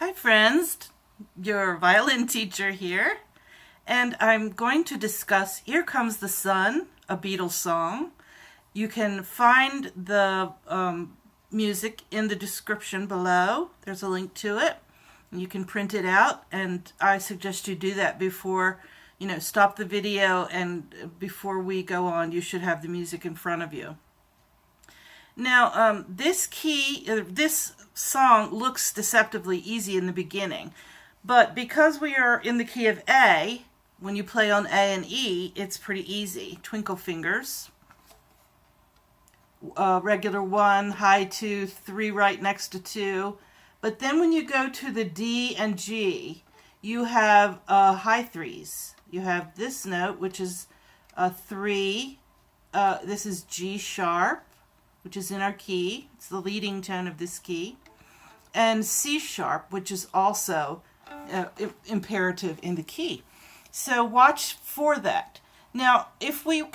Hi friends, your violin teacher here, and I'm going to discuss Here Comes the Sun, a Beatles song. You can find the music in the description below. There's a link to it. You can print it out, and I suggest you do that before, stop the video, and before we go on, you should have the music in front of you. Now, this song looks deceptively easy in the beginning, but because we are in the key of A, when you play on A and E, it's pretty easy. Twinkle fingers, regular 1, high 2, 3 right next to 2. But then when you go to the D and G, you have high 3s. You have this note, which is a 3. This is G sharp, which is in our key. It's the leading tone of this key. And C sharp, which is also imperative in the key. So watch for that. Now, if you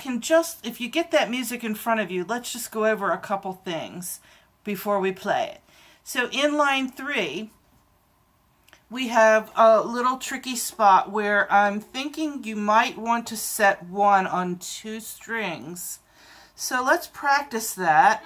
get that music in front of you, let's just go over a couple things before we play it. So in line 3, we have a little tricky spot where I'm thinking you might want to set 1 on 2 strings. So let's practice that.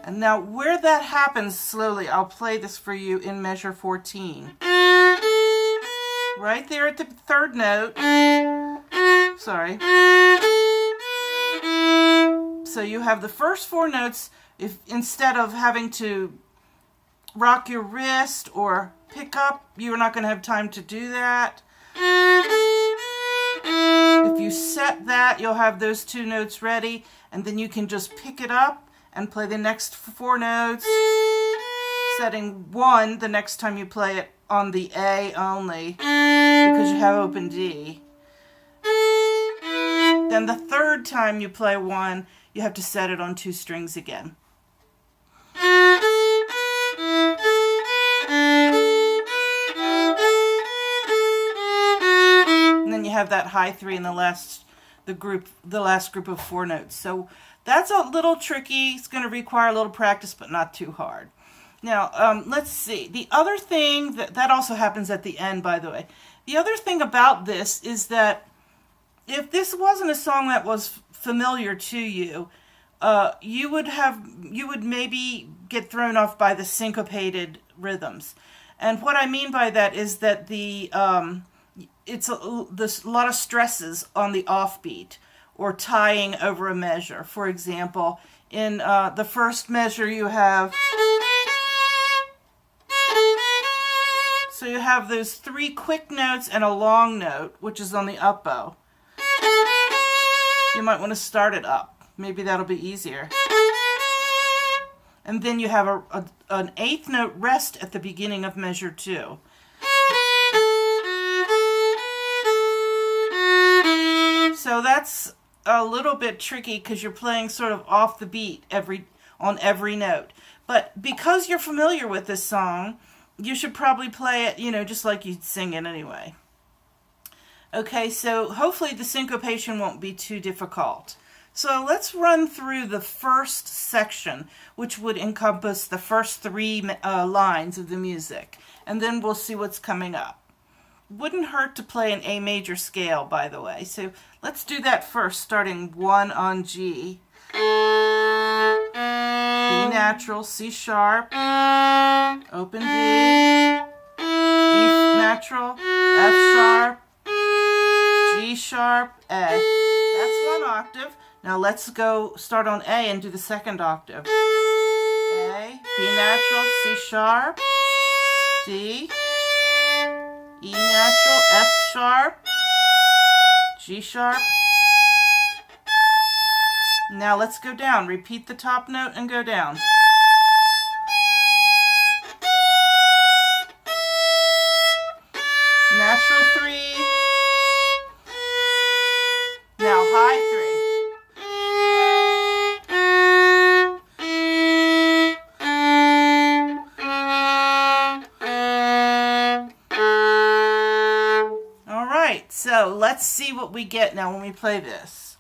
And now where that happens slowly, I'll play this for you in measure 14. Right there at the 3rd note. Sorry. So you have the first 4 notes. If instead of having to rock your wrist or pick up, you're not going to have time to do that. If you set that, you'll have those 2 notes ready, and then you can just pick it up and play the next 4 notes, setting 1 the next time you play it on the A only, because you have open D. Then the 3rd time you play 1, you have to set it on 2 strings again. And then you have that high 3 in the last group of 4 notes. So that's a little tricky. It's going to require a little practice, but not too hard. Now, let's see. The other thing that also happens at the end, by the way. The other thing about this is that if this wasn't a song that was familiar to you, you would maybe get thrown off by the syncopated rhythms. And what I mean by that is that there's a lot of stresses on the offbeat or tying over a measure. For example, in the first measure you have, so you have those 3 quick notes and a long note, which is on the up bow. You might want to start it up. Maybe that'll be easier. And then you have an 8th note rest at the beginning of measure 2. So that's a little bit tricky because you're playing sort of off the beat on every note. But because you're familiar with this song, you should probably play it, just like you'd sing it anyway. Okay, so hopefully the syncopation won't be too difficult. So let's run through the first section, which would encompass the first 3 lines of the music, and then we'll see what's coming up. Wouldn't hurt to play an A major scale, by the way. So let's do that first, starting 1 on G, B natural, C sharp, open D, E natural, F sharp, G sharp, A. That's 1 octave. Now let's go start on A and do the 2nd octave. A, B natural, C sharp, D, E natural, F sharp, G sharp. Now let's go down. Repeat the top note and go down. Natural 3. Now high 3. So let's see what we get now when we play this.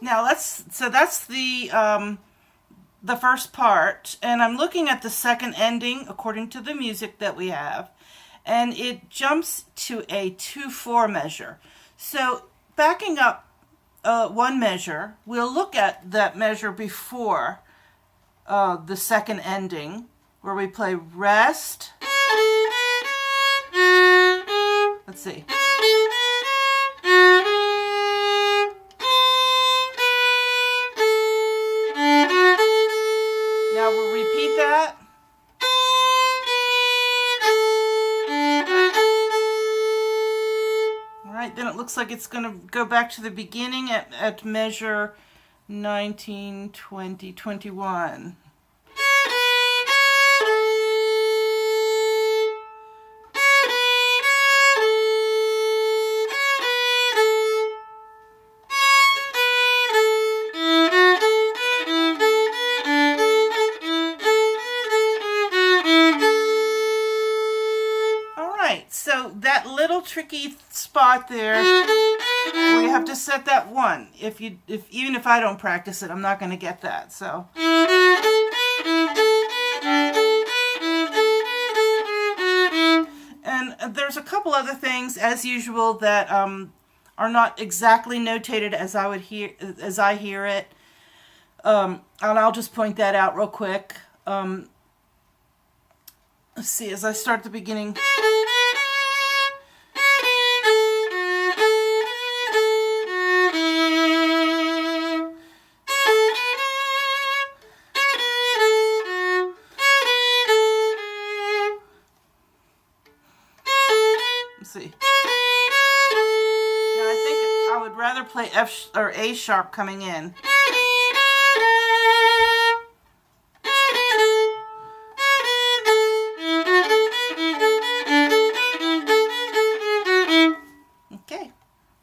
Now that's the first part, and I'm looking at the second ending according to the music that we have, and it jumps to a 2/4 measure. So backing up one measure, we'll look at that measure before the second ending, where we play rest. Let's see. Now we'll repeat that. All right, then it looks like it's going to go back to the beginning at measure 19, 20, 21. So that little tricky spot there, where you have to set that one. Even if I don't practice it, I'm not going to get that. So. And there's a couple other things, as usual, that are not exactly notated as I hear it. And I'll just point that out real quick. Let's see, as I start at the beginning. See. Yeah, I think I would rather play F or A sharp coming in. Okay,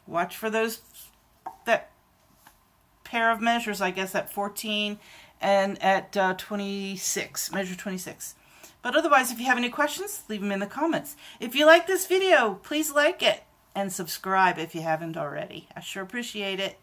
watch for that pair of measures, I guess, at 14 and at 26, measure 26. But otherwise, if you have any questions, leave them in the comments. If you like this video, please like it and subscribe if you haven't already. I sure appreciate it.